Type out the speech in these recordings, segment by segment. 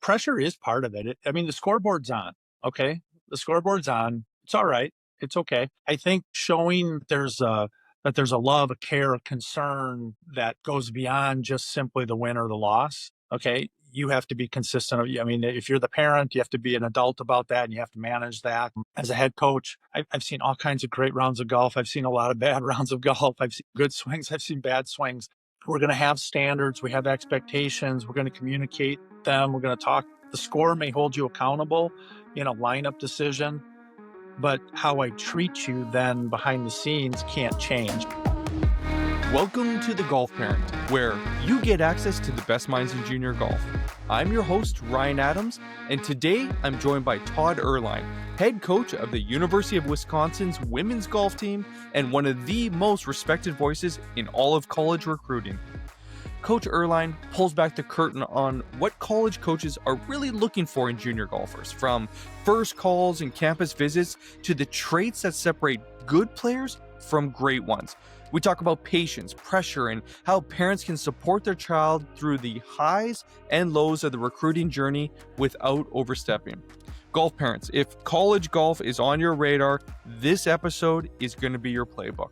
Pressure is part of it. I mean, the scoreboard's on. Okay, the scoreboard's on. It's all right. It's okay. I think showing that there's a love, a care, a concern that goes beyond just simply the win or the loss. Okay, you have to be consistent. I mean, if you're the parent, you have to be an adult about that, and you have to manage that. As a head coach, I've seen all kinds of great rounds of golf. I've seen a lot of bad rounds of golf. I've seen good swings. I've seen bad swings. We're going to have standards. We have expectations. We're going to communicate them. We're going to talk. The score may hold you accountable in a lineup decision, but how I treat you then behind the scenes can't change. Welcome to The Golf Parent, where you get access to the best minds in junior golf. I'm your host, Ryan Adams, and today I'm joined by Todd Oehrlein, head coach of the University of Wisconsin's women's golf team and one of the most respected voices in all of college recruiting. Coach Oehrlein pulls back the curtain on what college coaches are really looking for in junior golfers, from first calls and campus visits to the traits that separate good players from great ones. We talk about patience, pressure, and how parents can support their child through the highs and lows of the recruiting journey without overstepping. Golf parents, if college golf is on your radar, this episode is going to be your playbook.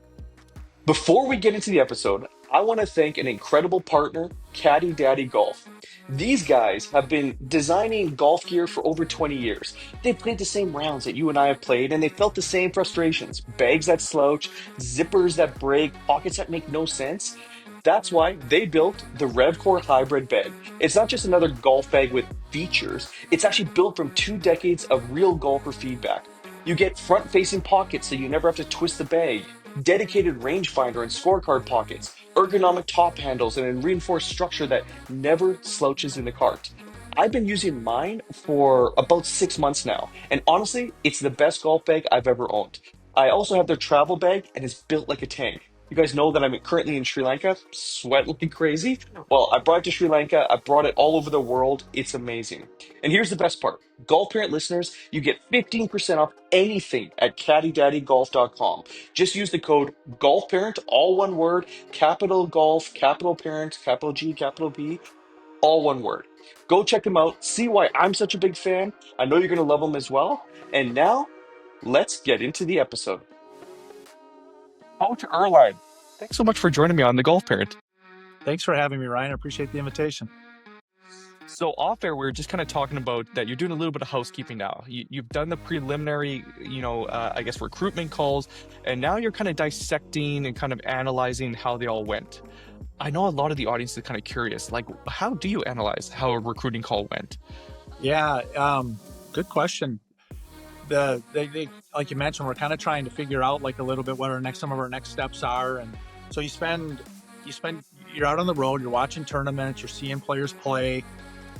Before we get into the episode, I want to thank an incredible partner, Caddy Daddy Golf. These guys have been designing golf gear for over 20 years. They played the same rounds that you and I have played, and they felt the same frustrations. Bags that slouch, zippers that break, pockets that make no sense. That's why they built the RevCore Hybrid Bag. It's not just another golf bag with features. It's actually built from 2 decades of real golfer feedback. You get front-facing pockets so you never have to twist the bag, dedicated rangefinder and scorecard pockets, ergonomic top handles, and a reinforced structure that never slouches in the cart. I've been using mine for about 6 months now, and honestly, it's the best golf bag I've ever owned. I also have their travel bag, and it's built like a tank. You guys know that I'm currently in Sri Lanka, sweating like crazy. Well, I brought it to Sri Lanka. I brought it all over the world. It's amazing. And here's the best part. Golf Parent listeners, you get 15% off anything at caddydaddygolf.com. Just use the code GOLFPARENT, all one word, capital Golf, capital Parent, capital G, capital B, all one word. Go check them out. See why I'm such a big fan. I know you're going to love them as well. And now, let's get into the episode. Coach Oehrlein, thanks so much for joining me on The Golf Parent. Thanks for having me, Ryan. I appreciate the invitation. So off air, we were just kind of talking about that you're doing a little bit of housekeeping now. You've done the preliminary, recruitment calls, and now you're kind of dissecting and kind of analyzing how they all went. I know a lot of the audience is kind of curious, like, how do you analyze how a recruiting call went? Yeah, good question. They like you mentioned, we're kind of trying to figure out like a little bit what some of our next steps are, and so you're out on the road, you're watching tournaments, you're seeing players play,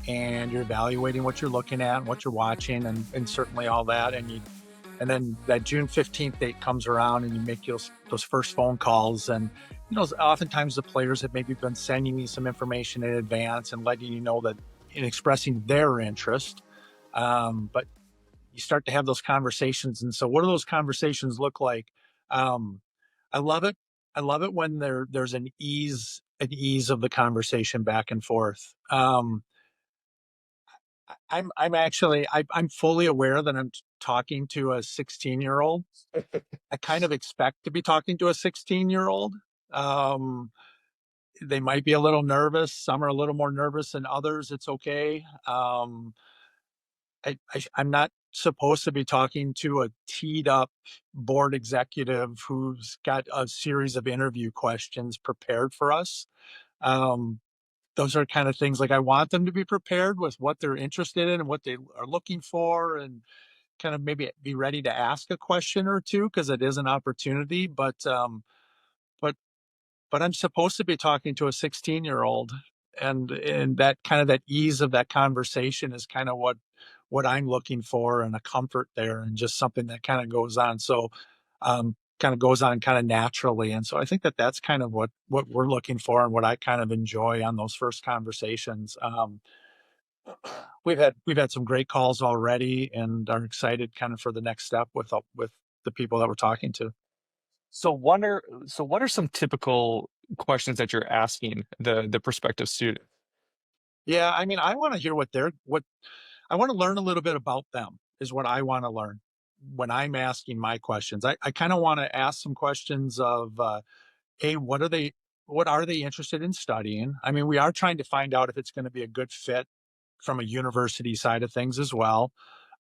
and you're evaluating what you're looking at and what you're watching, and certainly all that, and then that June 15th date comes around, and you make those first phone calls, and oftentimes the players have maybe been sending you some information in advance and letting you know that in expressing their interest, but you start to have those conversations. And so what do those conversations look like? I love it. I love it when there's an ease of the conversation back and forth. I'm fully aware that I'm talking to a 16-year-old. I kind of expect to be talking to a 16-year-old. They might be a little nervous. Some are a little more nervous than others. It's okay. I'm not supposed to be talking to a teed up board executive who's got a series of interview questions prepared for us. Those are kind of things like I want them to be prepared with what they're interested in and what they are looking for, and kind of maybe be ready to ask a question or two because it is an opportunity. But I'm supposed to be talking to a 16-year-old, and that kind of that ease of that conversation is kind of what I'm looking for, and a comfort there, and just something that kind of goes on. So, kind of goes on kind of naturally. And so I think that's kind of what we're looking for, and what I kind of enjoy on those first conversations. We've had some great calls already, and are excited kind of for the next step with the people that we're talking to. So what are some typical questions that you're asking the prospective student? Yeah, I mean, I want to hear what I want to learn a little bit about them is what I want to learn when I'm asking my questions. I kind of want to ask some questions of, hey, what are they interested in studying? I mean, we are trying to find out if it's going to be a good fit from a university side of things as well.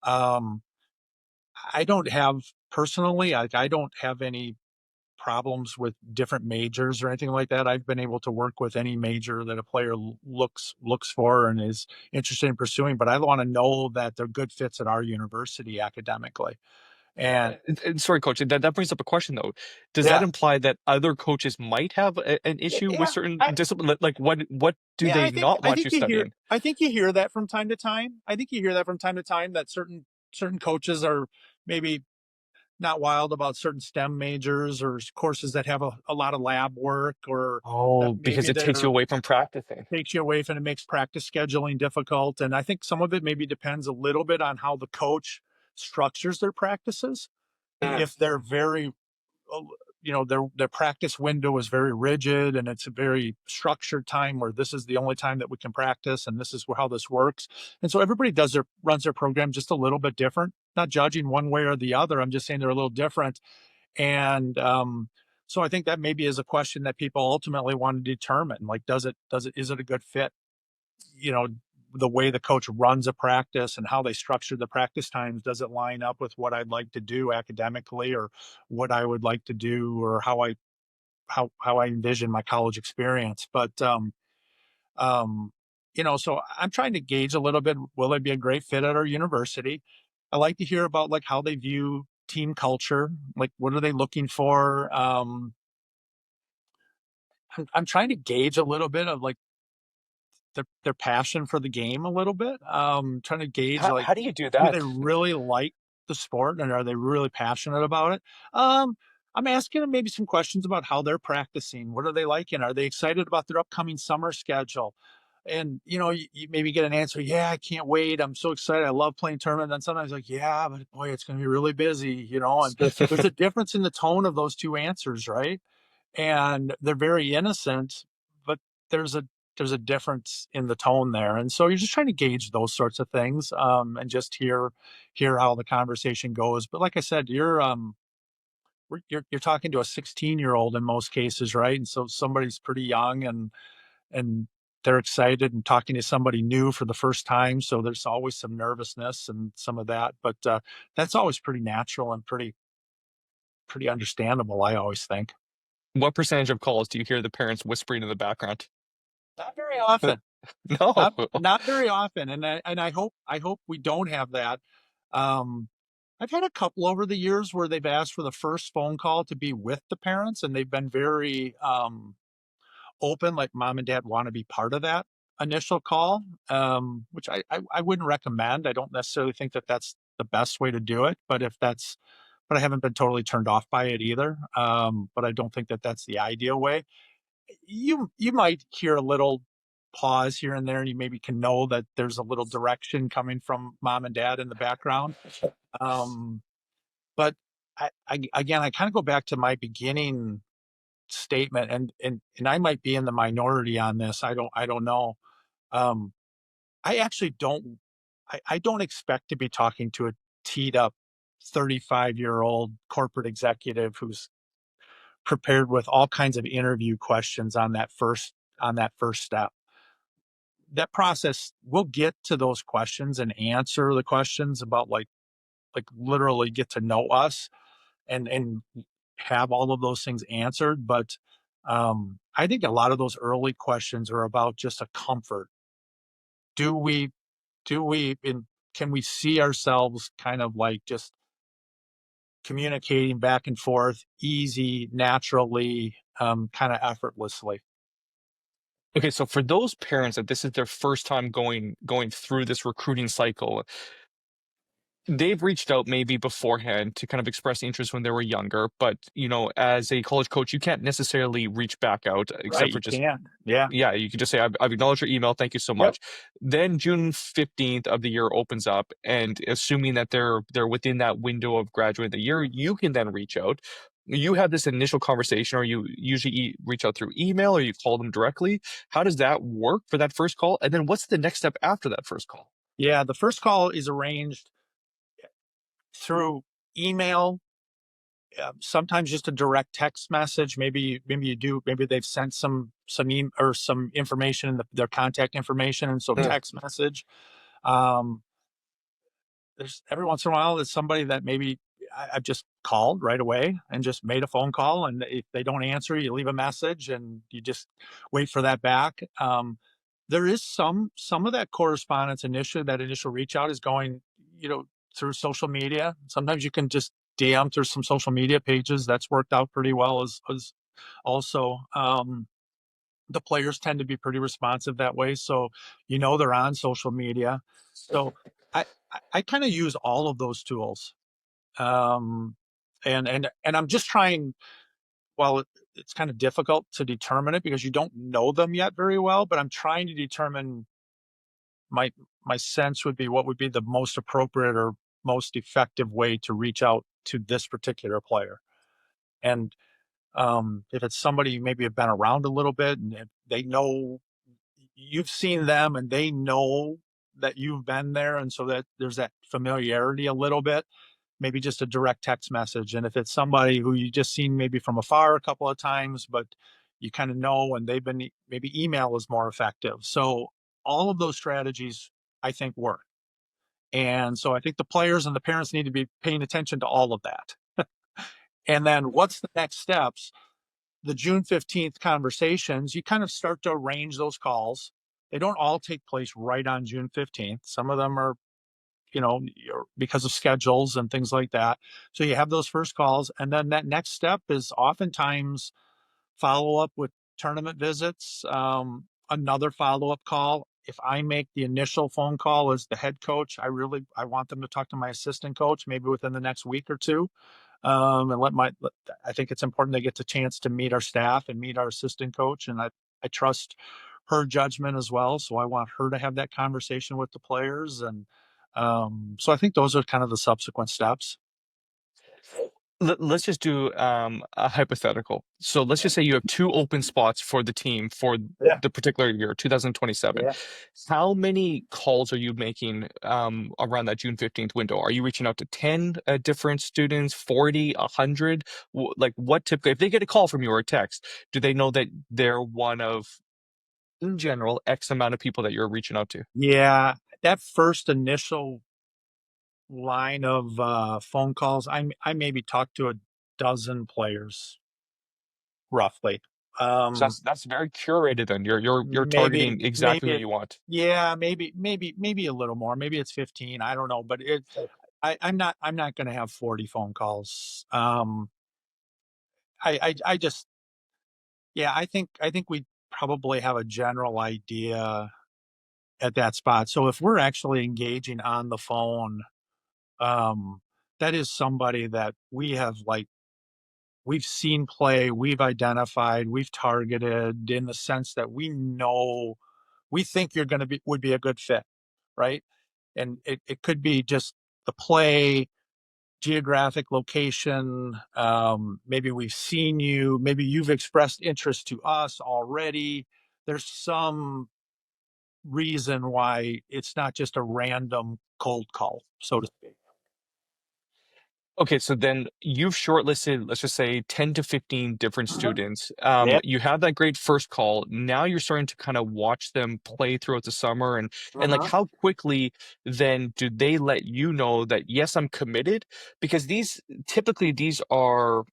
Um, I don't have personally, I don't have any problems with different majors or anything like that. I've been able to work with any major that a player looks for and is interested in pursuing, but I want to know that they're good fits at our university academically. And Sorry, coach. That brings up a question though. Does that yeah, imply that other coaches might have an issue with yeah, certain I, discipline? Like what do yeah, they not I want think you studying? I think you hear that from time to time. I think you hear that from time to time that certain coaches are maybe not wild about certain STEM majors or courses that have a lot of lab work or that Oh, because maybe it takes you they're away from practicing. takes you away from it, makes practice scheduling difficult. And I think some of it maybe depends a little bit on how the coach structures their practices. If they're very, uh, their practice window is very rigid and it's a very structured time where this is the only time that we can practice and this is how this works. And so everybody runs their program just a little bit different. Not judging one way or the other. I'm just saying they're a little different. And so I think that maybe is a question that people ultimately want to determine. Like, is it a good fit? You know, the way the coach runs a practice and how they structure the practice times, does it line up with what I'd like to do academically or what I would like to do or how I envision my college experience? But um, so I'm trying to gauge a little bit, will it be a great fit at our university? I like to hear about like how they view team culture, like what are they looking for? I'm trying to gauge a little bit of like their passion for the game a little bit. Trying to gauge like, How do you do do they that? really like the sport and are they really passionate about it? I'm asking them maybe some questions about how they're practicing. What are they liking? Are they excited about their upcoming summer schedule? And you maybe get an answer, yeah, I can't wait. I'm so excited. I love playing tournament. And sometimes like, yeah, but boy, it's going to be really busy, and there's a difference in the tone of those two answers, right? And they're very innocent, but there's a there's a difference in the tone there, and so you're just trying to gauge those sorts of things, and just hear how the conversation goes. But like I said, you're talking to a 16-year-old in most cases, right? And so somebody's pretty young and they're excited and talking to somebody new for the first time, so there's always some nervousness and some of that, but that's always pretty natural and pretty understandable, I always think. What percentage of calls do you hear the parents whispering in the background? Not very often. No. Not very often, and I hope we don't have that. Um, I've had a couple over the years where they've asked for the first phone call to be with the parents, and they've been very open, like mom and dad want to be part of that initial call, which I wouldn't recommend. I don't necessarily think that that's the best way to do it, but I haven't been totally turned off by it either. But I don't think that that's the ideal way. You might hear a little pause here and there, and you maybe can know that there's a little direction coming from mom and dad in the background. Um, but again, I kind of go back to my beginning statement, and I might be in the minority on this. I don't know. Um, I actually I don't expect to be talking to a teed up 35-year-old corporate executive who's prepared with all kinds of interview questions on that first step. That process, we'll get to those questions and answer the questions about like literally get to know us and have all of those things answered. But I think a lot of those early questions are about just a comfort. Do we do we in can we see ourselves kind of like just communicating back and forth easy, naturally, kind of effortlessly? Okay, so for those parents that this is their first time going through this recruiting cycle, they've reached out maybe beforehand to kind of express interest when they were younger, but as a college coach, you can't necessarily reach back out Right, except for you just can. Yeah. yeah, you can just say I've acknowledged your email, thank you so Yep. much. Then June 15th of the year opens up, and assuming that they're within that window of graduating the year, you can then reach out. you have this initial conversation, or you usually reach out through email, or you call them directly? How does that work for that first call? And then what's the next step after that first call? Yeah, the first call is arranged through email, sometimes just a direct text message. Maybe they've sent or some information in their contact information, and so Mm. text message. Um, there's every once in a while there's somebody that maybe I've just called right away and just made a phone call, and if they don't answer, you leave a message and you just wait for that back. There is some of that correspondence initially, that initial reach out is going, through social media. Sometimes you can just DM through some social media pages. That's worked out pretty well as also. The players tend to be pretty responsive that way, so they're on social media. So I kind of use all of those tools, um, and I'm just trying. Well, it's kind of difficult to determine it because you don't know them yet very well, but I'm trying to determine my my sense would be what would be the most appropriate or most effective way to reach out to this particular player. And if it's somebody maybe have been around a little bit and if they know you've seen them and they know that you've been there, and so that there's that familiarity a little bit, maybe just a direct text message. And if it's somebody who you just seen maybe from afar a couple of times, but you kind of know, and they've been, maybe email is more effective. So all of those strategies I think work. And so I think the players and the parents need to be paying attention to all of that. And then what's the next steps? The June 15th conversations, you kind of start to arrange those calls. They don't all take place right on June 15th. Some of them are, because of schedules and things like that. So you have those first calls. And then that next step is oftentimes follow up with tournament visits, another follow up call. If I make the initial phone call as the head coach, I want them to talk to my assistant coach maybe within the next week or two, and I think it's important they get the chance to meet our staff and meet our assistant coach, and I trust her judgment as well. So I want her to have that conversation with the players, and so I think those are kind of the subsequent steps. Let's just do a hypothetical. So let's just say you have two open spots for the team for Yeah, the particular year, 2027. yeah. How many calls are you making around that June 15th window? Are you reaching out to 10 different students, 40, 100? Like what typically, if they get a call from you or a text, do they know that they're one of, in general, X amount of people that you're reaching out to? Yeah, that first initial line of phone calls, I maybe talked to a dozen players roughly. So Um, that's very curated then. You're maybe targeting exactly maybe who it, you want. yeah, maybe a little more. Maybe it's 15. I don't know, but I'm not going to have 40 phone calls. I just, yeah, I think we probably have a general idea at that spot. So if we're actually engaging on the phone, um, that is somebody that we've seen play, we've identified, we've targeted, in the sense that we think you're going to would be a good fit, right? And it could be just the play, geographic location. Maybe we've seen you, maybe you've expressed interest to us already. There's some reason why it's not just a random cold call, so to speak. Okay, so then you've shortlisted, let's just say 10 to 15 different Uh-huh. students. Yeah. You have that great first call. Now you're starting to kind of watch them play throughout the summer, and like Uh-huh. how quickly then do they let you know that yes, I'm committed? Because these are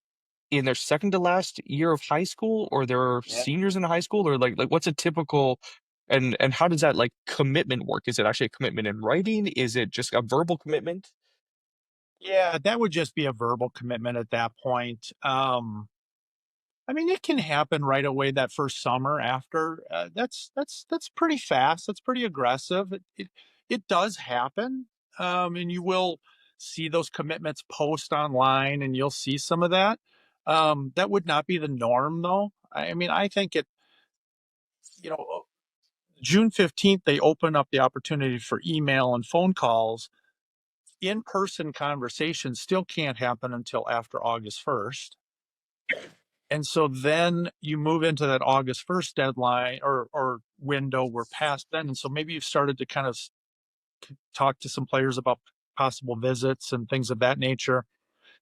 in their second to last year of high school, or they're Yeah. seniors in high school, or like what's a typical, and how does that like commitment work? Is it actually a commitment in writing? Is it just a verbal commitment? Yeah, that would just be a verbal commitment at that point. I mean, it can happen right away that first summer after. That's pretty fast. That's pretty aggressive. It does happen, and you will see those commitments post online, and you'll see some of that. That would not be the norm, though. I mean, I think you know, June 15th, they open up the opportunity for email and phone calls. In person conversations still can't happen until after August 1st. And so then you move into that August 1st deadline or window. We're past then. And so maybe you've started to kind of talk to some players about possible visits and things of that nature,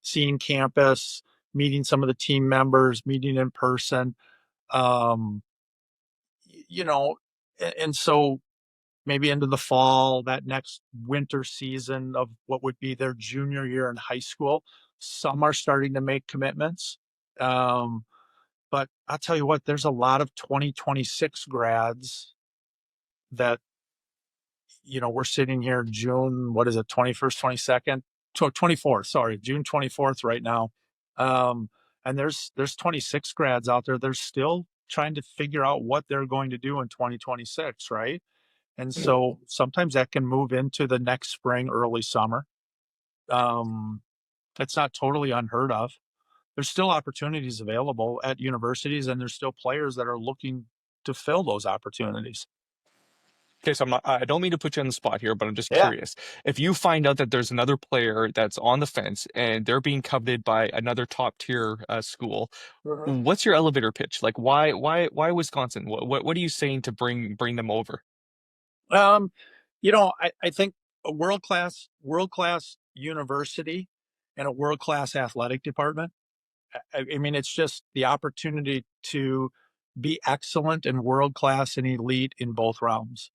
seeing campus, meeting some of the team members, meeting in person. Um, you know, and so maybe into the fall, that next winter season of what would be their junior year in high school, some are starting to make commitments. Um, but I'll tell you what, there's a lot of 2026 grads that, we're sitting here June, what is it, 21st, 22nd, 24th, sorry, June 24th right now. Um, and there's 26 grads out there. They're still trying to figure out what they're going to do in 2026, right? And so sometimes that can move into the next spring, early summer. Um, that's not totally unheard of. There's still opportunities available at universities, and there's still players that are looking to fill those opportunities. Okay, so I don't mean to put you on the spot here, but I'm just Yeah. curious. If you find out that there's another player that's on the fence and they're being coveted by another top tier school, Mhm. what's your elevator pitch? Like, why Wisconsin? What are you saying to bring them over? Um, I think a world class university and a world class athletic department. I mean, it's just the opportunity to be excellent and world class and elite in both realms.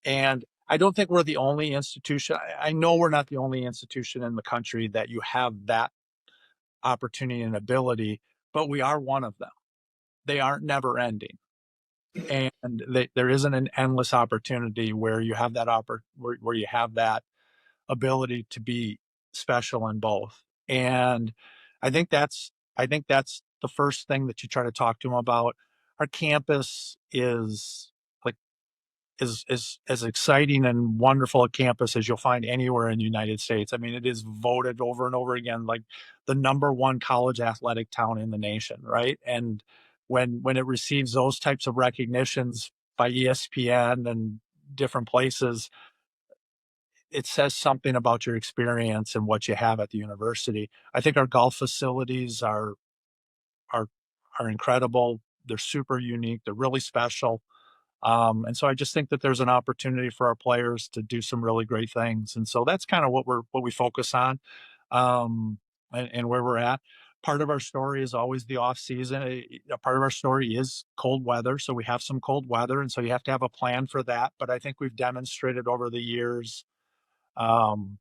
And I don't think we're the only institution. I know we're not the only institution in the country that you have that opportunity and ability, but we are one of them. They aren't never ending. And there isn't an endless opportunity where you have where you have that ability to be special in both. And I think that's I think that's the first thing that you try to talk to them about. Our campus is like is as exciting and wonderful a campus as you'll find anywhere in the United States. I mean, it is voted over and over again like the number one college athletic town in the nation, right? And when it receives those types of recognitions by ESPN and different places, it says something about your experience and what you have at the university. I think our golf facilities are are incredible. They're super unique. They're really special. And so I just think that there's an opportunity for our players to do some really great things. And so that's kind of what we focus on, and where we're at. Part of our story is always the off season. A part of our story is cold weather. So we have some cold weather. And so you have to have a plan for that. But I think we've demonstrated over the years, um,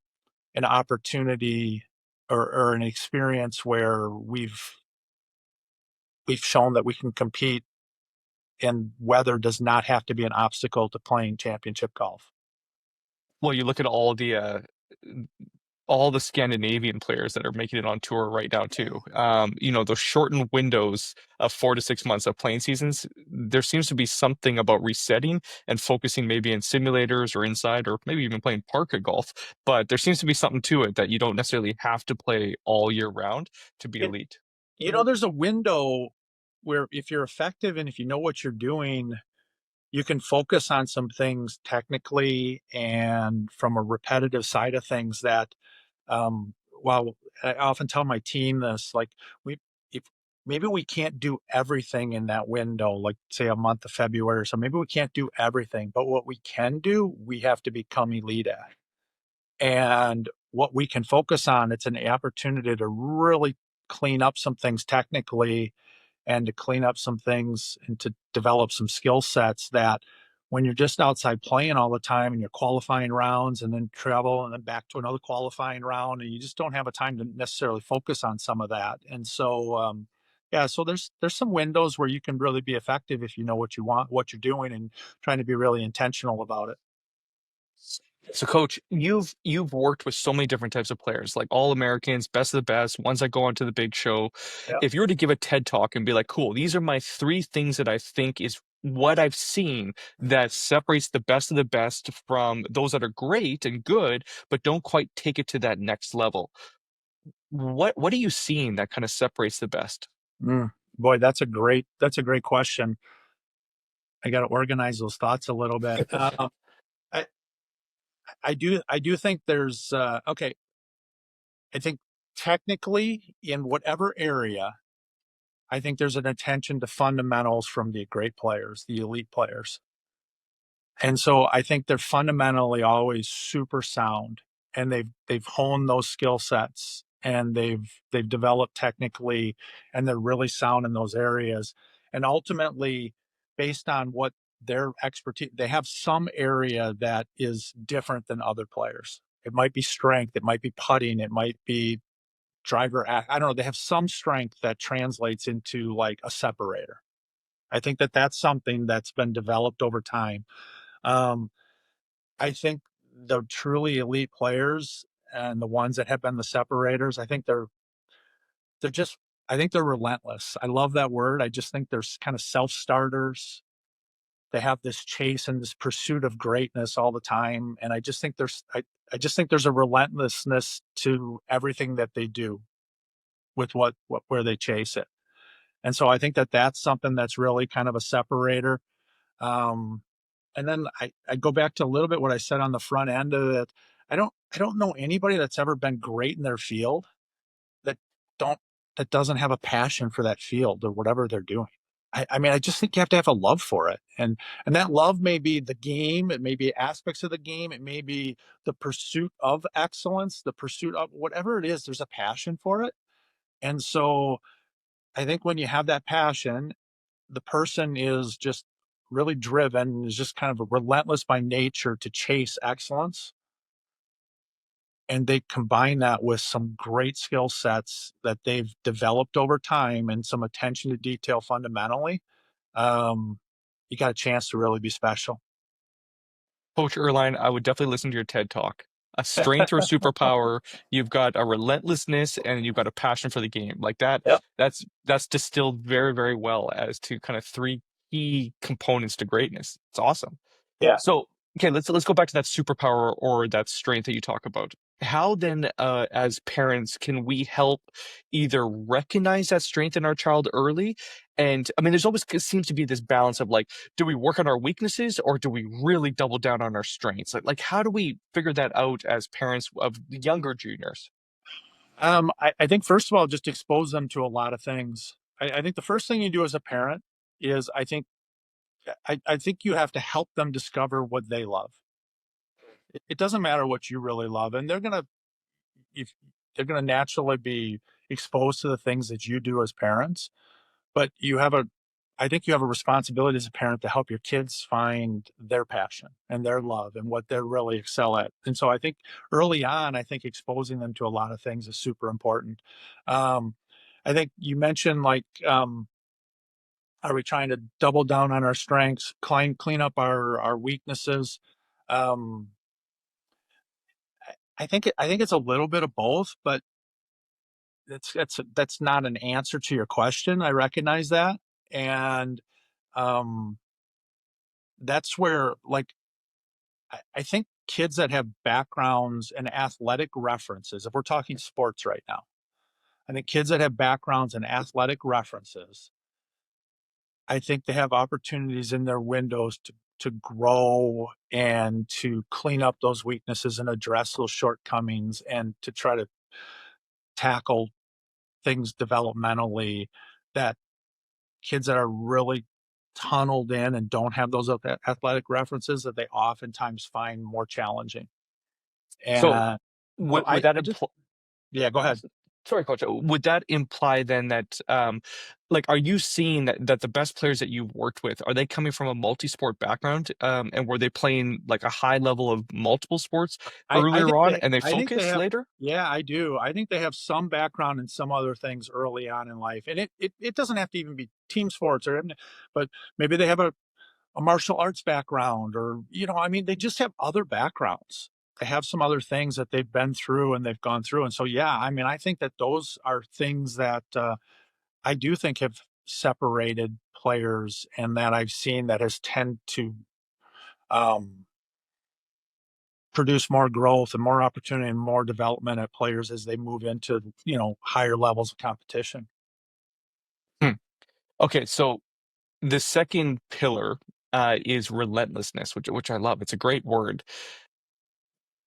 an opportunity or an experience where we've shown that we can compete and weather does not have to be an obstacle to playing championship golf. Well, you look at all the Scandinavian players that are making it on tour right now too. Those shortened windows of 4 to 6 months of playing seasons, there seems to be something about resetting and focusing maybe in simulators or inside or maybe even playing park golf. But there seems to be something to it that you don't necessarily have to play all year round to be It, elite. there's a window where if you're effective and if you know what you're doing, you can focus on some things technically and from a repetitive side of things that, well, I often tell my team this, like we, if maybe we can't do everything in that window, like say a month of February, so maybe we can't do everything, but what we can do, we have to become elite at. And what we can focus on, it's an opportunity to really clean up some things technically and to clean up some things and to develop some skill sets that when you're just outside playing all the time and you're qualifying rounds and then travel and then back to another qualifying round and you just don't have a time to necessarily focus on some of that. And so, yeah, so there's some windows where you can really be effective if you know what you want, what you're doing, and trying to be really intentional about it. So, coach, you've worked with so many different types of players, like all Americans, best of the best, ones that go on to the big show. Yeah. If you were to give a TED talk and be like, cool, these are my three things that I think is what I've seen that separates the best of the best from those that are great and good, but don't quite take it to that next level. What are you seeing that kind of separates the best? Mm. Boy, that's a great question. I got to organize those thoughts a little bit. I I do think there's okay. I think technically in whatever area, I think there's an attention to fundamentals from the great players, the elite players. And so I think they're fundamentally always super sound, and they've honed those skill sets, and they've developed technically, and they're really sound in those areas. And ultimately, based on what their expertise, they have some area that is different than other players. It might be strength, it might be putting, it might be I don't know. They have some strength that translates into like a separator. I think that that's something that's been developed over time. Um, I think the truly elite players and the ones that have been the separators, I think they're just I think they're relentless. I love that word. I just think they're kind of self-starters. They have this chase and this pursuit of greatness all the time. And I just think there's a relentlessness to everything that they do with what where they chase it. And so I think that that's something that's really kind of a separator. Um, and then I go back to a little bit what I said on the front end of it. I don't know anybody that's ever been great in their field that don't that doesn't have a passion for that field or whatever they're doing. I mean, I just think you have to have a love for it, and that love may be the game, it may be aspects of the game, it may be the pursuit of excellence, the pursuit of whatever it is. There's a passion for it, and so I think when you have that passion, the person is just really driven, is just kind of relentless by nature to chase excellence. And they combine that with some great skill sets that they've developed over time and some attention to detail fundamentally. Um, you got a chance to really be special. Coach Erline, I would definitely listen to your TED talk. A strength or superpower, you've got a relentlessness and you've got a passion for the game. Like that, Yep. that's distilled very, very well as to kind of three key components to greatness. It's awesome. Yeah. So, okay, let's go back to that superpower or that strength that you talk about. How then, as parents, can we help either recognize that strength in our child early? And I mean, there's always seems to be this balance of like, do we work on our weaknesses or do we really double down on our strengths? Like how do we figure that out as parents of the younger juniors? I think first of all, just expose them to a lot of things. I think the first thing you do as a parent is I think you have to help them discover what they love. It doesn't matter what you really love, and if they're gonna naturally be exposed to the things that you do as parents. But I think you have a responsibility as a parent to help your kids find their passion and their love and what they're really excel at. And so I think early on, I think exposing them to a lot of things is super important. Um, I think you mentioned are we trying to double down on our strengths, clean up our weaknesses? Um, I think it's a little bit of both, but that's not an answer to your question. I recognize that, and um, that's where I think kids that have backgrounds and athletic references, if we're talking sports right now, I think kids that have backgrounds and athletic references, I think they have opportunities in their windows to grow and to clean up those weaknesses and address those shortcomings and to try to tackle things developmentally that kids that are really tunneled in and don't have those athletic references that they oftentimes find more challenging. So And so would that I just imply? yeah, go ahead. Sorry, coach. Would that imply then that, like, are you seeing that the best players that you've worked with are they coming from a multi-sport background, and were they playing like a high level of multiple sports earlier on, and they I think they focus have later? yeah, I do. I think they have some background in some other things early on in life. And it doesn't have to even be team sports but maybe they have a martial arts background or I mean they just have other backgrounds. They have some other things that they've been through and they've gone through. And so yeah, I mean I think that those are things that I do think have separated players and that I've seen that has tend to um, produce more growth and more opportunity and more development at players as they move into higher levels of competition. Hmm. Okay, so the second pillar is relentlessness, which I love. It's a great word.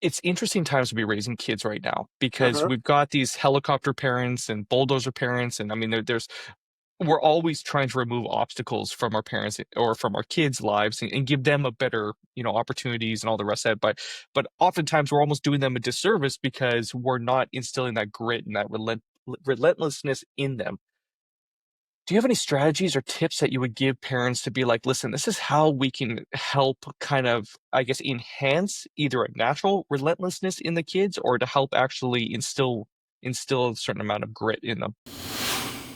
It's interesting times to be raising kids right now because Uh-huh. we've got these helicopter parents and bulldozer parents, and I mean, there's we're always trying to remove obstacles from our parents or from our kids' lives and give them a better, opportunities and all the rest of it. But oftentimes we're almost doing them a disservice because we're not instilling that grit and that relentlessness in them. Do you have any strategies or tips that you would give parents to be like, listen, this is how we can help kind of, I guess, enhance either a natural relentlessness in the kids or to help actually instill a certain amount of grit in them?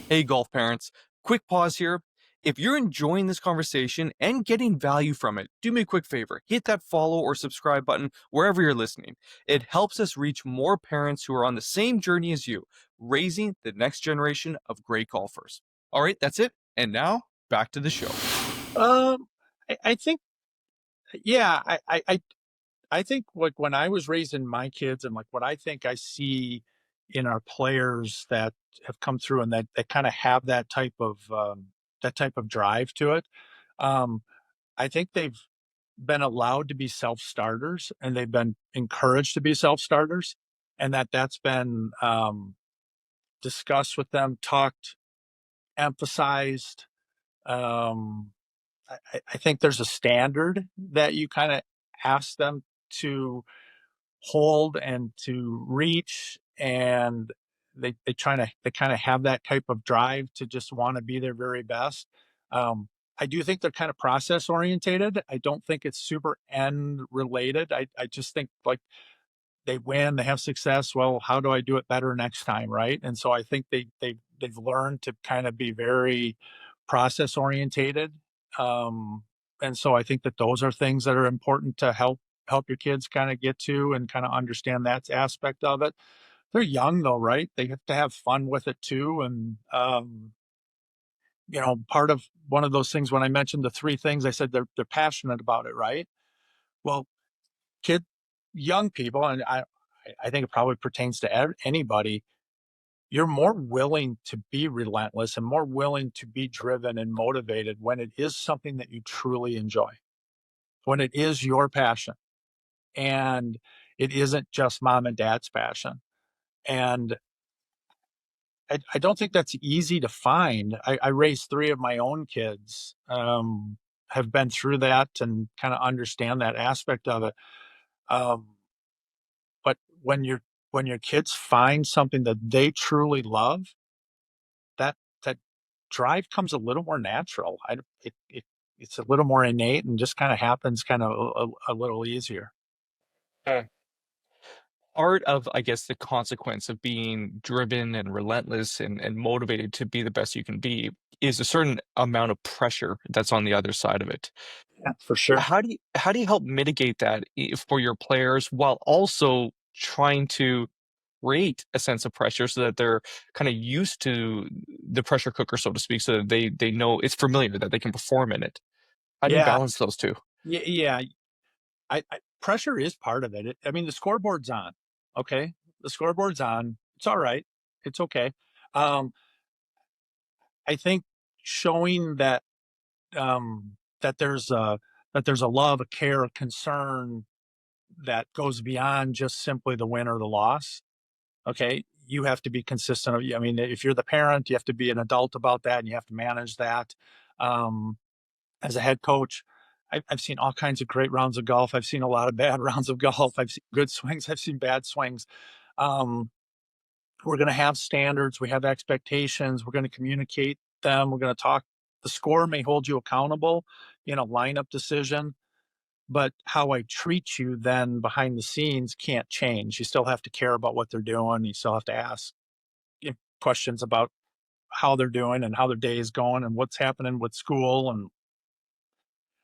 Hey, golf parents, quick pause here. If you're enjoying this conversation and getting value from it, do me a quick favor. Hit that follow or subscribe button wherever you're listening. It helps us reach more parents who are on the same journey as you, raising the next generation of great golfers. All right, that's it. And now back to the show. Um, I think, yeah, I think like when I was raising my kids and like what I think I see in our players that have come through and that kind of have that type of drive to it. Um, I think they've been allowed to be self-starters and they've been encouraged to be self-starters, and that's been discussed with them, talked, emphasized. Um, I think there's a standard that you kind of ask them to hold and to reach, and they kind of have that type of drive to just want to be their very best. I do think they're kind of process orientated. I don't think it's super end related. I just think like they win, they have success. Well, how do I do it better next time, right? And so I think they've learned to kind of be very process orientated. Um, and so I think that those are things that are important to help your kids kind of get to and kind of understand that aspect of it. They're young though, right? They have to have fun with it too. And part of one of those things when I mentioned the three things, I said they're passionate about it, right? Well, kid young people, and I think it probably pertains to anybody, you're more willing to be relentless and more willing to be driven and motivated when it is something that you truly enjoy, when it is your passion and it isn't just mom and dad's passion. And I don't think that's easy to find. I raised three of my own kids, have been through that and kind of understand that aspect of it. Um, but when your kids find something that they truly love, that drive comes a little more natural. It's a little more innate and just kind of happens kind of a little easier. Part of, I guess, the consequence of being driven and relentless and motivated to be the best you can be is a certain amount of pressure that's on the other side of it. Yeah, for sure. How do you help mitigate that for your players while also trying to create a sense of pressure so that they're kind of used to the pressure cooker, so to speak, so that they know it's familiar that they can perform in it? How do you Yeah, balance those two? yeah. Pressure is part of it. I mean, the scoreboard's on. Okay, the scoreboard's on. It's all right. It's okay. Um, I think showing that there's a love, a care, a concern that goes beyond just simply the win or the loss. Okay, you have to be consistent. I mean, if you're the parent, you have to be an adult about that, and you have to manage that. Um, as a head coach, I've seen all kinds of great rounds of golf. I've seen a lot of bad rounds of golf. I've seen good swings. I've seen bad swings. Um, we're going to have standards. We have expectations. We're going to communicate them. We're going to talk. The score may hold you accountable in a lineup decision, but how I treat you then behind the scenes can't change. You still have to care about what they're doing. You still have to ask questions about how they're doing and how their day is going and what's happening with school. And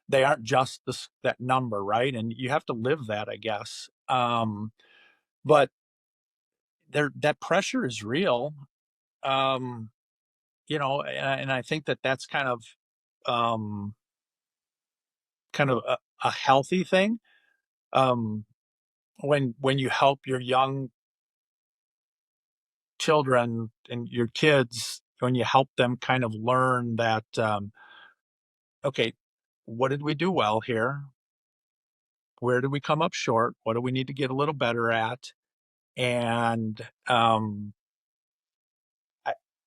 they aren't just that number, right? And you have to live that, I guess. But that pressure is real. Um, and I think that's um, kind of a healthy thing. Um, when you help your young children and your kids, when you help them kind of learn that, okay, what did we do well here? Where did we come up short? What do we need to get a little better at? And I,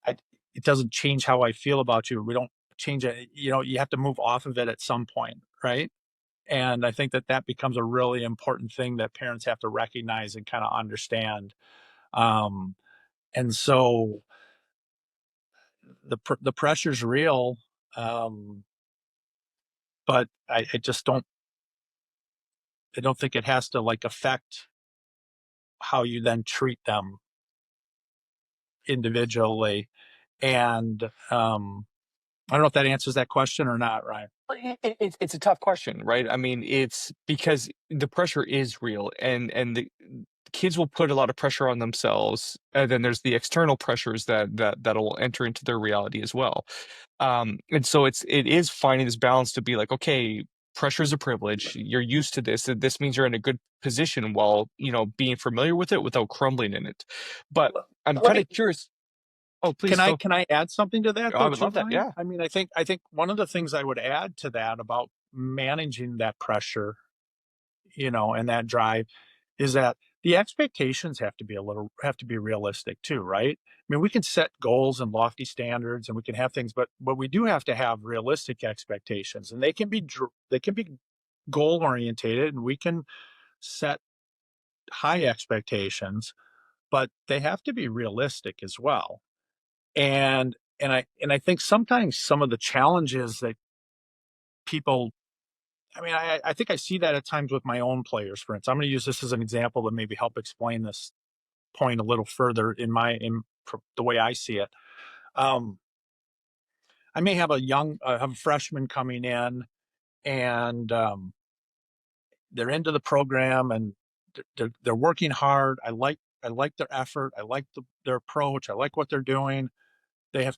I, it doesn't change how I feel about you. We don't change it. You have to move off of it at some point, right? And I think that that becomes a really important thing that parents have to recognize and kind of understand. Um, and so the pressure's real, um, but I just don't think it has to like affect how you then treat them individually. And I don't know if that answers that question or not, Ryan. It's a tough question, right? I mean, it's because the pressure is real, and the kids will put a lot of pressure on themselves, and then there's the external pressures that'll enter into their reality as well. And so it is finding this balance to be like, okay, pressure is a privilege. You're used to this, and this means you're in a good position while being familiar with it without crumbling in it. But I'm Let kind me of curious. Oh, please Can I go. can I add something to that I though would too, love that. Ryan? Yeah. I mean, I think one of the things I would add to that about managing that pressure, and that drive is that the expectations have to be realistic too, right? I mean, we can set goals and lofty standards and we can have things, but we do have to have realistic expectations, and they can be goal orientated, and we can set high expectations, but they have to be realistic as well. And I think sometimes some of the challenges that people I mean, I think I see that at times with my own players, for instance. I'm gonna use this as an example to maybe help explain this point a little further in the way I see it. Um, I may have a freshman coming in, and they're into the program, and they're working hard. I like their effort. I like their approach. I like what they're doing. They have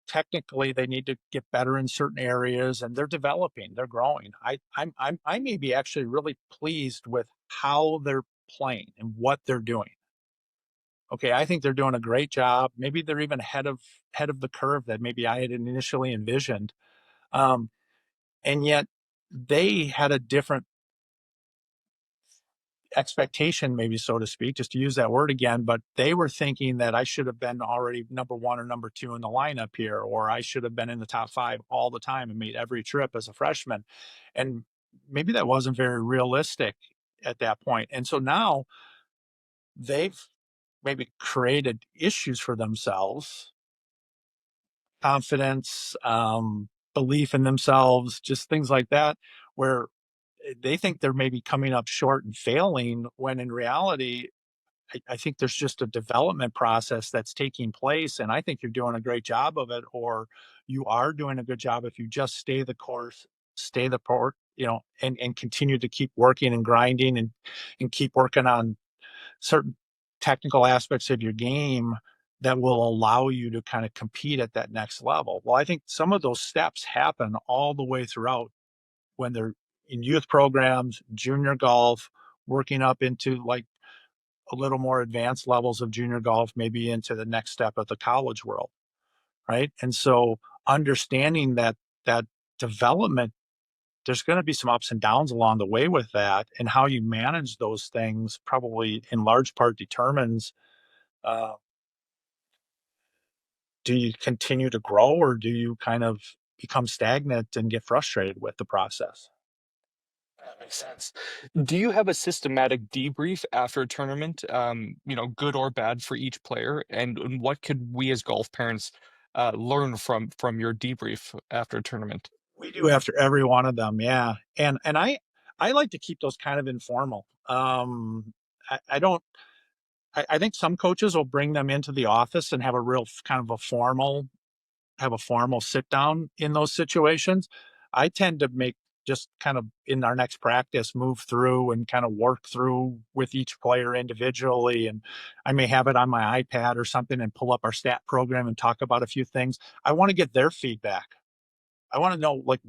technically they need to get better in certain areas, and they're developing, they're growing. I may be actually really pleased with how they're playing and what they're doing. Okay, I think they're doing a great job. Maybe they're even ahead of the curve that maybe I had initially envisioned. Um, and yet they had a different expectation, maybe so to speak, just to use that word again, but they were thinking that I should have been already number one or number two in the lineup here, or I should have been in the top five all the time and made every trip as a freshman. And maybe that wasn't very realistic at that point. And so now they've maybe created issues for themselves, confidence, belief in themselves, just things like that, where they think they're maybe coming up short and failing when in reality I think there's just a development process that's taking place, and I think you're doing a great job of it, or you are doing a good job if you just stay the course, stay the port, and continue to keep working and grinding and keep working on certain technical aspects of your game that will allow you to kind of compete at that next level. Well, I think some of those steps happen all the way throughout when they're in youth programs, junior golf, working up into like a little more advanced levels of junior golf, maybe into the next step of the college world, right? And so understanding that development, there's going to be some ups and downs along the way with that, and how you manage those things probably in large part determines, uh, do you continue to grow or do you kind of become stagnant and get frustrated with the process? That makes sense. Do you have a systematic debrief after a tournament, good or bad for each player? And what could we as golf parents learn from your debrief after a tournament? We do after every one of them, yeah. And I like to keep those kind of informal. I don't I think some coaches will bring them into the office and have a real kind of a formal sit down in those situations. I tend to make just kind of in our next practice, move through and kind of work through with each player individually. And I may have it on my iPad or something and pull up our stat program and talk about a few things. I want to get their feedback. I want to know, like,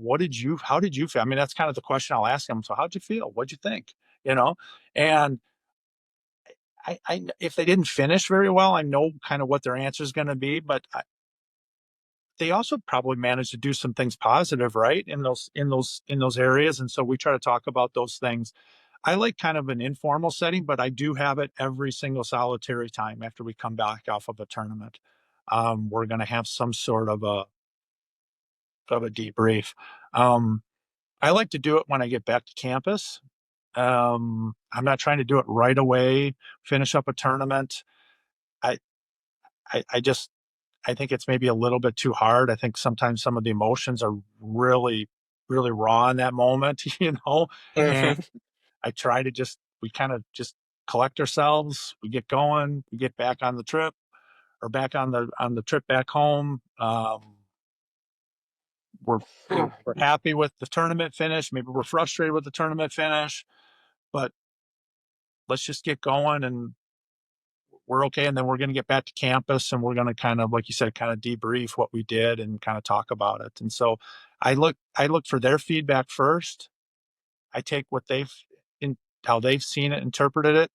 how did you feel? I mean, that's kind of the question I'll ask them. So how'd you feel? What'd you think? You know, and if they didn't finish very well, I know kind of what their answer is going to be, but they also probably managed to do some things positive, right? In those areas. And so we try to talk about those things. I like kind of an informal setting, but I do have it every single solitary time after we come back off of a tournament. we're going to have some sort of a debrief. Um, I like to do it when I get back to campus. I'm not trying to do it right away, finish up a tournament. I, I just, I think it's maybe a little bit too hard. I think sometimes some of the emotions are really, really raw in that moment, and Mhm. I try to we kind of just collect ourselves. We get going, we get back on the trip or back on the trip back home. We're happy with the tournament finish. Maybe we're frustrated with the tournament finish, but let's just get going and we're okay. And then we're going to get back to campus and we're going to kind of, like you said, kind of debrief what we did and kind of talk about it. And so I look for their feedback first. I take what in how they've seen it, interpreted it.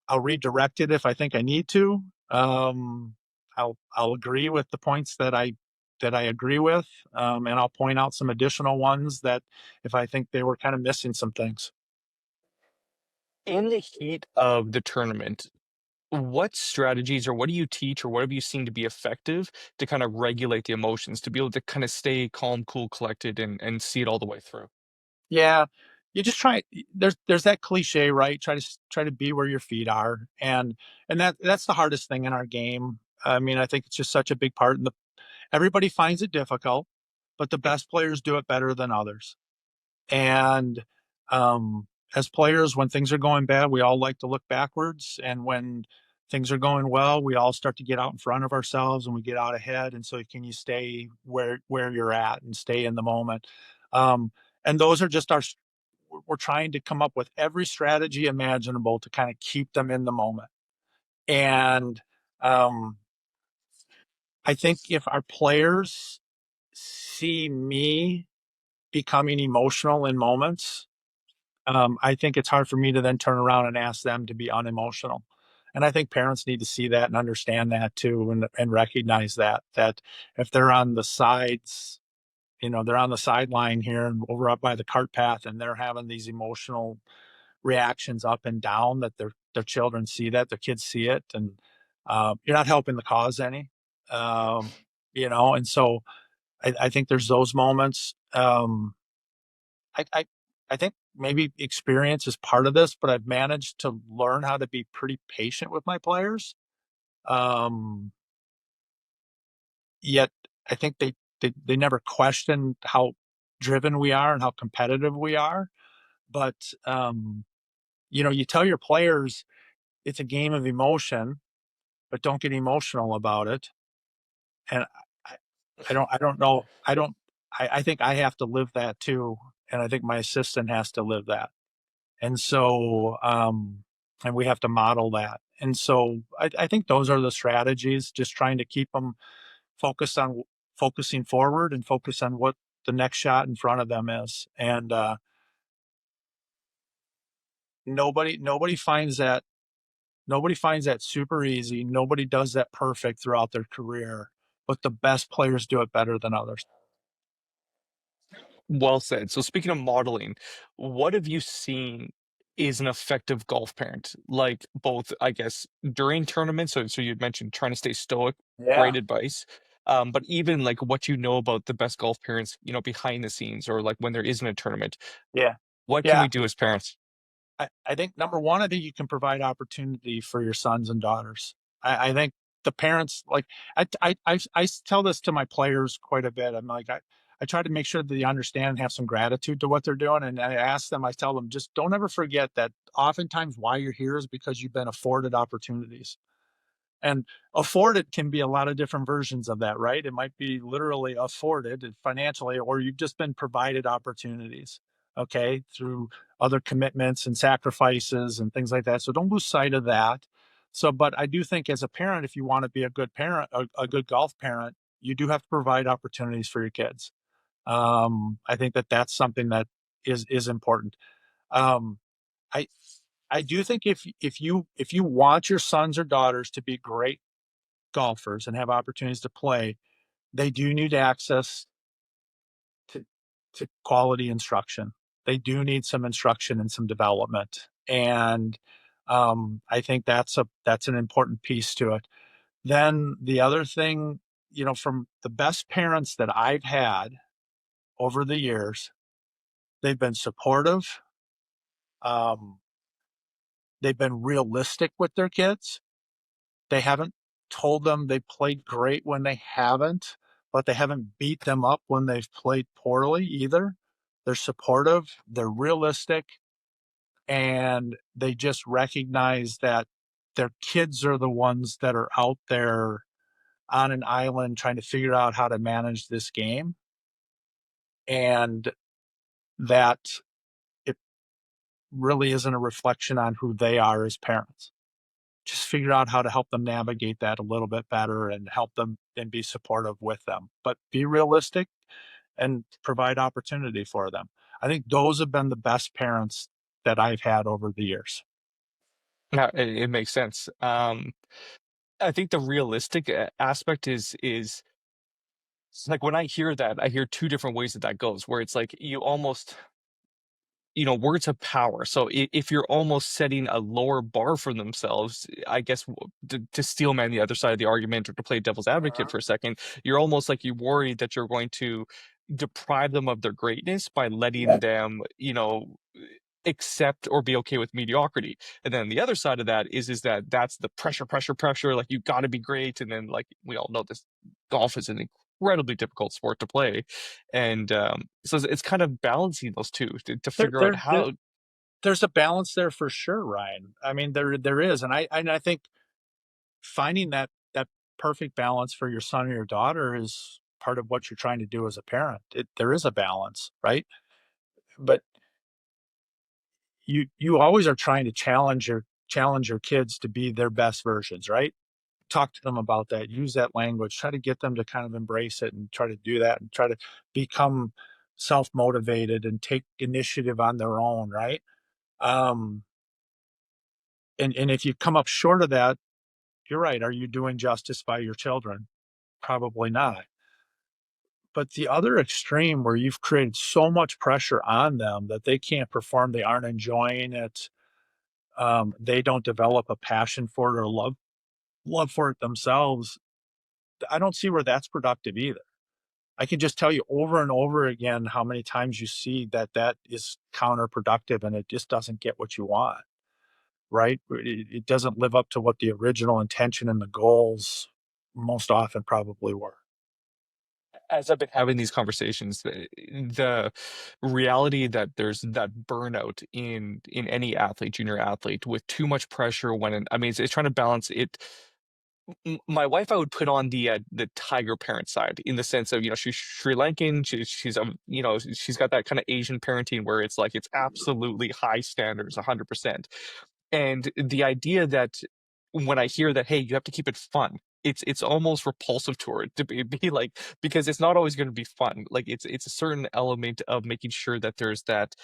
I'll redirect it if I think I need to. I'll agree with the points that I agree with, and I'll point out some additional ones that if I think they were kind of missing some things. In the heat of the tournament, what strategies or what do you teach or what have you seen to be effective to kind of regulate the emotions, to be able to kind of stay calm, cool, collected, and see it all the way through? Yeah, you just try. There's that cliche, right? Try to be where your feet are, and that's the hardest thing in our game. I mean, I think it's just such a big part, and everybody finds it difficult, but the best players do it better than others. And as players, when things are going bad, we all like to look backwards. And when things are going well, we all start to get out in front of ourselves and we get out ahead. And so, can you stay where you're at and stay in the moment? And those are just we're trying to come up with every strategy imaginable to kind of keep them in the moment. And um, I think if our players see me becoming emotional in moments, I think it's hard for me to then turn around and ask them to be unemotional. And I think parents need to see that and understand that too, and recognize that if they're on the sides, they're on the sideline here and over up by the cart path, and they're having these emotional reactions up and down, that their children see that, their kids see it, and you're not helping the cause any. Um, and so I think there's those moments. I, I I think maybe experience is part of this, but I've managed to learn how to be pretty patient with my players. Um, Yet I think they never question how driven we are and how competitive we are. But you tell your players it's a game of emotion, but don't get emotional about it. And I, I don't know. I think I have to live that too, and I think my assistant has to live that. And so, and we have to model that. And so I think those are the strategies, just trying to keep them focused on focusing forward and focus on what the next shot in front of them is. And nobody finds that super easy. Nobody does that perfect throughout their career, but the best players do it better than others. Well said. So speaking of modeling, what have you seen is an effective golf parent? Like both, I guess, during tournaments. So you'd mentioned trying to stay stoic, Yeah. great advice. But even like what you know about the best golf parents, behind the scenes or like when there isn't a tournament, Yeah. what can Yeah. we do as parents? I think number one, I think you can provide opportunity for your sons and daughters. I think the parents, like, I tell this to my players quite a bit. I'm like, I try to make sure that they understand and have some gratitude to what they're doing. And I ask them, I tell them, just don't ever forget that oftentimes why you're here is because you've been afforded opportunities. And afforded can be a lot of different versions of that, right? It might be literally afforded financially, or you've just been provided opportunities, okay, through other commitments and sacrifices and things like that. So don't lose sight of that. So, but I do think as a parent, if you want to be a good parent, a good golf parent, you do have to provide opportunities for your kids. I think that that's something that is important. Um, I I do think if you want your sons or daughters to be great golfers and have opportunities to play, they do need access to quality instruction. They do need some instruction and some development, and I think that's an important piece to it. Then the other thing, from the best parents that I've had over the years, they've been supportive. Um, they've been realistic with their kids. They haven't told them they played great when they haven't, but they haven't beat them up when they've played poorly either. They're supportive, they're realistic, and they just recognize that their kids are the ones that are out there on an island trying to figure out how to manage this game, and that it really isn't a reflection on who they are as parents. Just figure out how to help them navigate that a little bit better and help them and be supportive with them, but be realistic and provide opportunity for them. I think those have been the best parents that I've had over the years. Now, it makes sense. I think the realistic aspect is like when I hear that, I hear two different ways that that goes, where it's like you almost, words of power. So if you're almost setting a lower bar for themselves, I guess to steel man the other side of the argument or to play devil's advocate Uh-huh. for a second, you're almost like you worry that you're going to deprive them of their greatness by letting them, accept or be okay with mediocrity. And then the other side of that is that that's the pressure, pressure, pressure. Like you got to be great. And then like we all know this, golf is an incredibly difficult sport to play, and so it's kind of balancing those two to There, figure out there, there, how. there's a balance there for sure, Ryan. I mean, there is, and I think finding that perfect balance for your son or your daughter is part of what you're trying to do as a parent. There is a balance, right? But you always are trying to challenge your kids to be their best versions, right? Talk to them about that, use that language, try to get them to kind of embrace it and try to do that and try to become self-motivated and take initiative on their own, right? um and if you come up short of that, you're right, are you doing justice by your children? Probably not. But the other extreme where you've created so much pressure on them that they can't perform, they aren't enjoying it, they don't develop a passion for it or love for it themselves, I don't see where that's productive either. I can just tell you over and over again how many times you see that that is counterproductive and it just doesn't get what you want, right? It doesn't live up to what the original intention and the goals most often probably were. As I've been having these conversations, the reality that there's that burnout in any athlete, junior athlete, with too much pressure I mean, it's trying to balance it. My wife, I would put on the tiger parent side in the sense of, she's Sri Lankan. She's got that kind of Asian parenting where it's like it's absolutely high standards, 100%. And the idea that when I hear that, hey, you have to keep it fun, it's almost repulsive to her to be like, because it's not always going to be fun. Like it's a certain element of making sure that there's that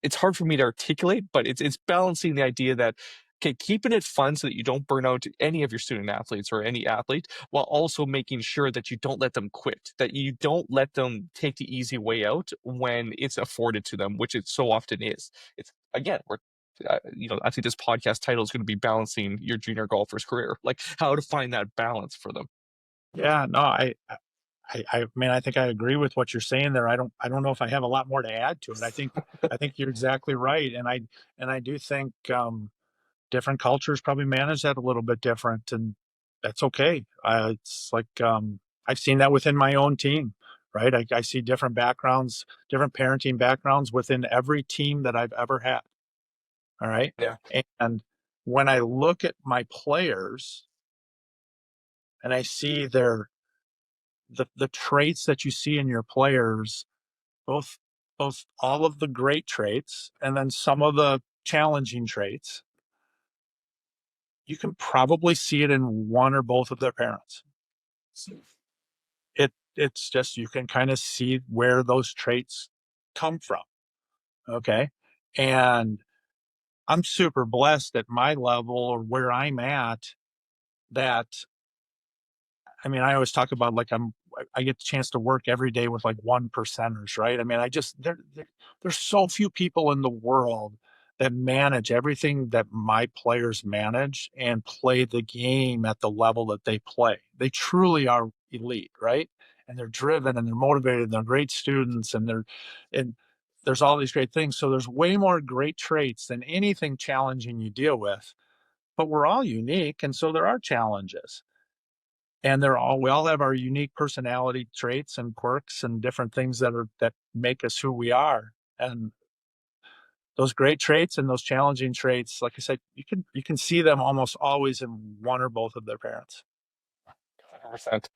it's hard for me to articulate, but it's balancing the idea that, okay, keeping it fun so that you don't burn out any of your student athletes or any athlete, while also making sure that you don't let them quit, that you don't let them take the easy way out when it's afforded to them, which it so often is. It's again, I think this podcast title is going to be balancing your junior golfer's career, like how to find that balance for them. Yeah, no, I mean, I think I agree with what you're saying there. I don't know if I have a lot more to add to it. I think you're exactly right, and I do think different cultures probably manage that a little bit different, and that's okay. It's like I've seen that within my own team, right? I see different backgrounds, different parenting backgrounds within every team that I've ever had. All right, Yeah. and when I look at my players and I see the traits that you see in your players, both all of the great traits and then some of the challenging traits, you can probably see it in one or both of their parents. It's just you can kind of see where those traits come from. Okay. And I'm super blessed at my level or where I'm at that I mean, I always talk about like I get the chance to work every day with like one percenters, right? I mean, there's so few people in the world that manage everything that my players manage and play the game at the level that they play. They truly are elite, right? And they're driven and they're motivated and they're great students and there's all these great things. So there's way more great traits than anything challenging you deal with. But we're all unique, and so there are challenges. And we all have our unique personality traits and quirks and different things that make us who we are. And those great traits and those challenging traits, like I said, you can see them almost always in one or both of their parents. 100%.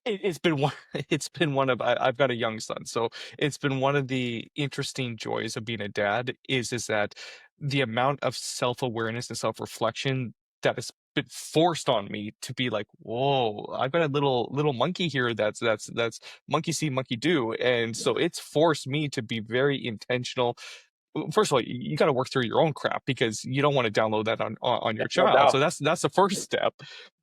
It's been one. It's been one of. I've got a young son, so it's been one of the interesting joys of being a dad. Is that the amount of self awareness and self reflection that has been forced on me to be like, whoa, I've got a little monkey here. That's monkey see, monkey do, and so it's forced me to be very intentional. First of all, you got to work through your own crap because you don't want to download that on Yeah, your no child. So doubt. that's the first step.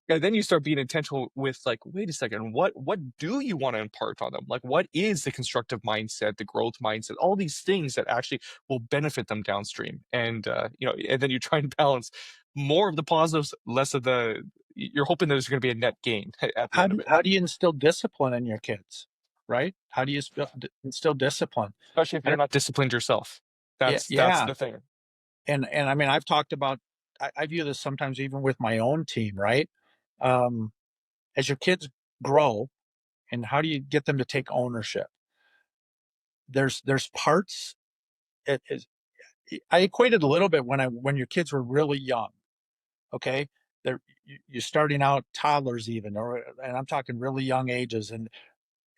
And then you start being intentional with like, wait a second, what do you want to impart on them? Like, what is the constructive mindset, the growth mindset, all these things that actually will benefit them downstream? And and then you try and balance more of the positives, less of the. You're hoping there's going to be a net gain at the end of it, How do you instill discipline in your kids, right? How do you instill discipline? especially if I you're don't, not disciplined yourself. yeah, That's yeah, the thing. and I mean, I've talked about. I view this sometimes even with my own team, right? Um, as your kids grow, and how do you get them to take ownership? There's parts. It is. I equated a little bit when your kids were really young. Okay, you're starting out toddlers even, and I'm talking really young ages, and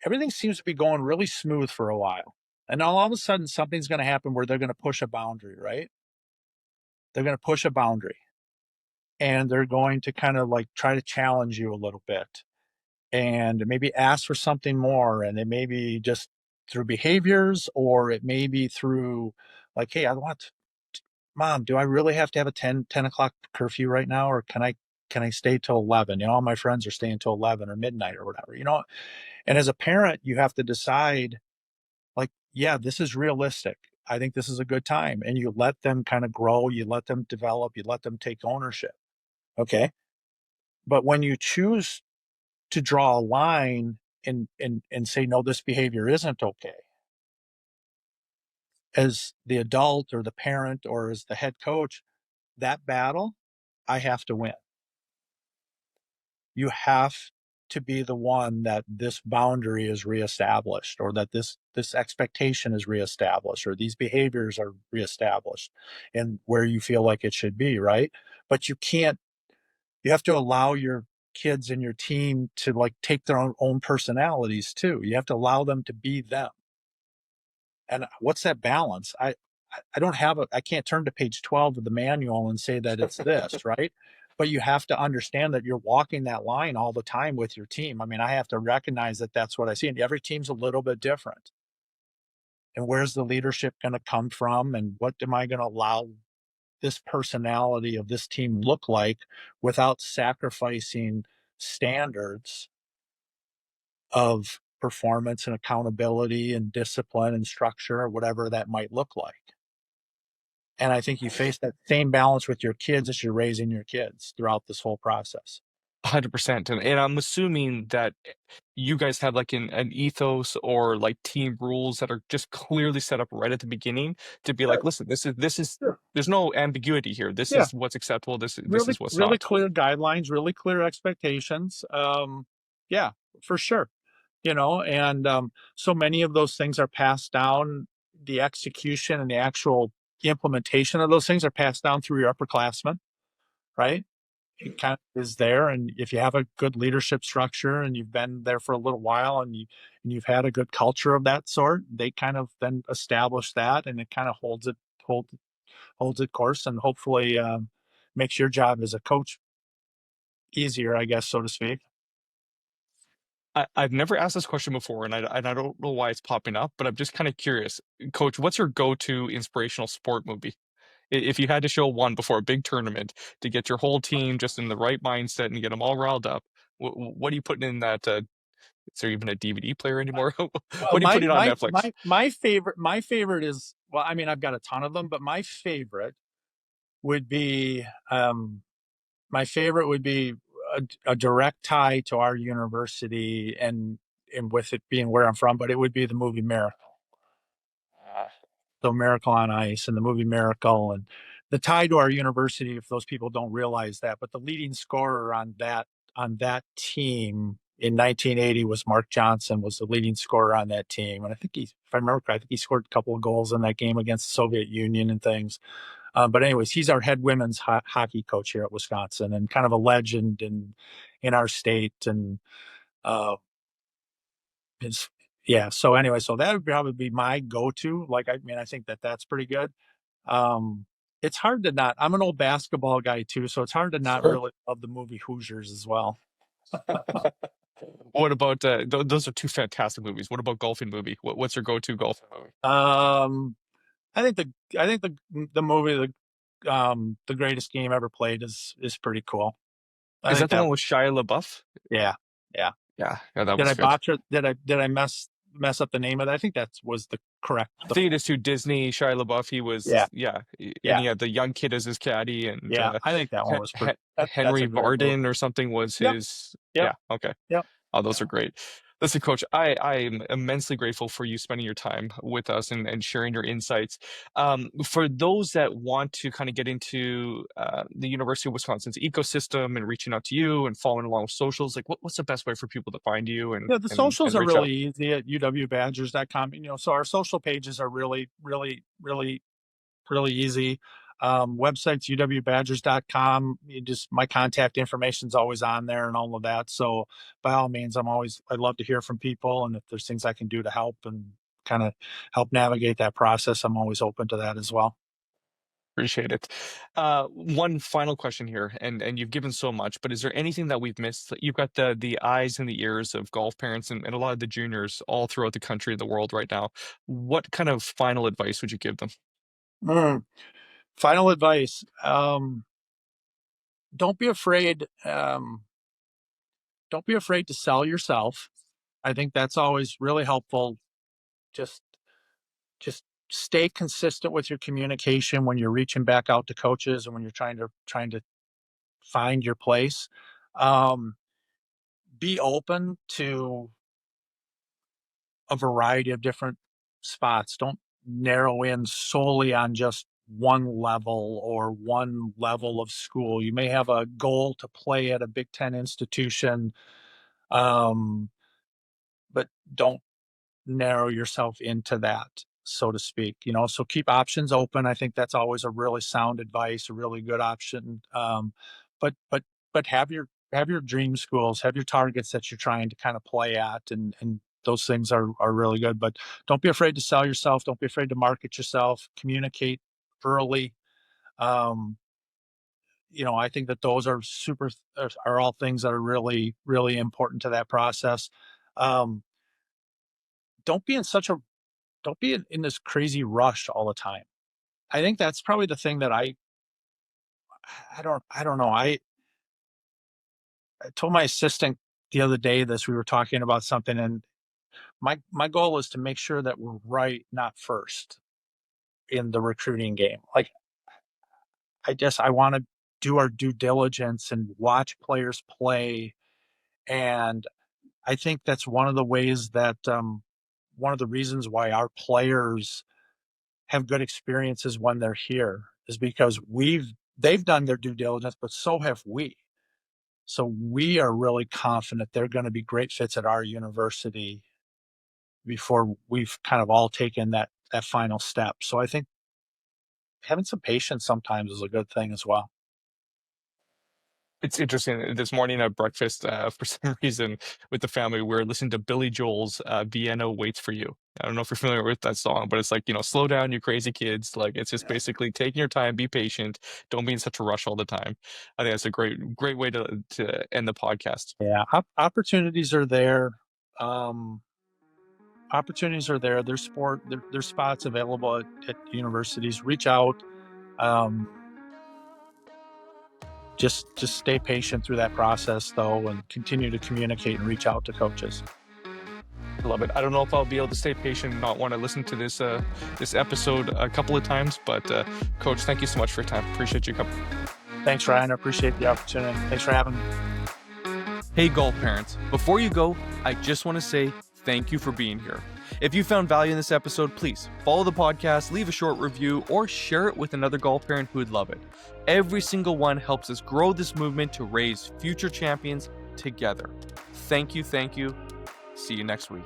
everything seems to be going really smooth for a while. And all of a sudden, something's going to happen where they're going to push a boundary, right? They're going to push a boundary and they're going to kind of like try to challenge you a little bit and maybe ask for something more. And it may be just through behaviors or it may be through like, hey, I want, mom, do I really have to have a 10 o'clock curfew right now? Or can I stay till 11? All my friends are staying till 11 or midnight or whatever, And as a parent, you have to decide like, yeah, this is realistic. I think this is a good time. And you let them kind of grow, you let them develop, you let them take ownership. Okay. But when you choose to draw a line and say, no, this behavior isn't okay, as the adult or the parent or as the head coach, that battle I have to win. You have to be the one that this boundary is reestablished or that this expectation is reestablished or these behaviors are reestablished and where you feel like it should be, right? But you have to allow your kids and your team to like take their own personalities too. You have to allow them to be them. And what's that balance? I don't have I can't turn to page 12 of the manual and say that it's this, right? But you have to understand that you're walking that line all the time with your team. I mean, I have to recognize that that's what I see. And every team's a little bit different. And where's the leadership going to come from? And what am I going to allow this personality of this team look like without sacrificing standards of performance and accountability and discipline and structure or whatever that might look like. And I think you face that same balance with your kids as you're raising your kids throughout this whole process. 100%. And I'm assuming that you guys have like an ethos or like team rules that are just clearly set up right at the beginning to be like, Sure, listen, this is sure. there's no ambiguity here. This Yeah, is what's acceptable. This really, is what's really not. clear guidelines, really clear expectations. Yeah, for sure. And so many of those things are passed down. The execution and the actual implementation of those things are passed down through your upperclassmen, right? It kind of is there. And if you have a good leadership structure and you've been there for a little while and you've had a good culture of that sort, they kind of then establish that and it kind of holds it course and hopefully makes your job as a coach easier, I guess, so to speak. I've never asked this question before, and I don't know why it's popping up, but I'm just kind of curious. Coach, what's your go-to inspirational sport movie? If you had to show one before a big tournament to get your whole team just in the right mindset and get them all riled up, what are you putting in Is there even a DVD player anymore? Well, When do you put my it on my Netflix? my favorite is, well, I mean, I've got a ton of them, but would be my favorite would be a direct tie to our university, and with it being where I'm from, but it would be the movie Miracle. Ah, So Miracle on Ice and the movie Miracle, and the tie to our university, if those people don't realize that, but the leading scorer on that team in 1980 was Mark Johnson, was the leading scorer on that team. And I think if I remember correctly, I think he scored a couple of goals in that game against the Soviet Union and things. But anyways, he's our head women's hockey coach here at Wisconsin, and kind of a legend in our state. And uh, his yeah. So anyway, so that would probably be my go-to. Like, I mean, I think that that's pretty good. Um, it's hard to not. I'm an old basketball guy too, so it's hard to not sure. really love the movie Hoosiers as well. What about those are two fantastic movies. What about golfing movie? What's your go-to golfing movie? Um, I think the movie the greatest game ever played is pretty cool. I Is think that the that one with Shia LaBeouf? yeah, yeah. Yeah, yeah, that Did was I good. botch it? Did I mess up the name of it? I think that was the correct. I think it is too Disney. Shia LaBeouf, he was, Yeah, yeah, and yeah, he had the young kid as his caddy, and yeah. I think that one was pretty. That's Henry a great Varden movie. or something was Yep, his. yep, Yeah, okay. yep. Oh, Yeah. those are great. Listen, Coach, I'm immensely grateful for you spending your time with us and sharing your insights. For those that want to kind of get into the University of Wisconsin's ecosystem and reaching out to you and following along with socials, like what's the best way for people to find you and Yeah, the socials and are reach really out? easy at uwbadgers.com. So our social pages are really, really, really, really easy. Website's uwbadgers.com. My contact information is always on there and all of that. So by all means, I'd love to hear from people. And if there's things I can do to help and kind of help navigate that process, I'm always open to that as well. Appreciate it. One final question here, and you've given so much, but is there anything that we've missed? You've got the eyes and the ears of golf parents and a lot of the juniors all throughout the country and the world right now. What kind of final advice would you give them? Mm. Final advice. Don't be afraid. Don't be afraid to sell yourself. I think that's always really helpful. Just just stay consistent with your communication when you're reaching back out to coaches and when you're trying to find your place. Um, be open to a variety of different spots. Don't narrow in solely on just one level or one level of school. You may have a goal to play at a Big Ten institution, um, but don't narrow yourself into that, so to speak. So keep options open. I think that's always a really sound advice, a really good option. But have your dream schools, have your targets that you're trying to kind of play at, and those things are really good. But don't be afraid to sell yourself. Don't be afraid to market yourself. Communicate early. Um, I think that those are are all things that are really, really important to that process. Um, don't be in such a don't be in this crazy rush all the time. I think that's probably the thing that I don't know. I told my assistant the other day this. We were talking about something, and my goal is to make sure that we're right, not first in the recruiting game. Like, I want to do our due diligence and watch players play, and I think that's one of the reasons why our players have good experiences when they're here, is because they've done their due diligence, but so have we. So we are really confident they're going to be great fits at our university before we've kind of all taken that final step. So I think having some patience sometimes is a good thing as well. It's interesting. This morning at breakfast, for some reason, with the family, we're listening to Billy Joel's "Vienna Waits for You." I don't know if you're familiar with that song, but it's like, slow down, you crazy kids. Like, it's just basically taking your time, be patient, don't be in such a rush all the time. I think that's a great way to end the podcast. Yeah, opportunities are there. Um, Opportunities are there. There's spots available at universities. Reach out. Um, just stay patient through that process though, and continue to communicate and reach out to coaches. love it. I don't know if I'll be able to stay patient and not want to listen to this this episode a couple of times, but Coach, thank you so much for your time. Appreciate you coming. Thanks, Ryan. I appreciate the opportunity. Thanks for having me. Hey, golf parents, before you go, I just want to say thank you for being here. If you found value in this episode, please follow the podcast, leave a short review, or share it with another golf parent who would love it. Every single one helps us grow this movement to raise future champions together. Thank you. See you next week.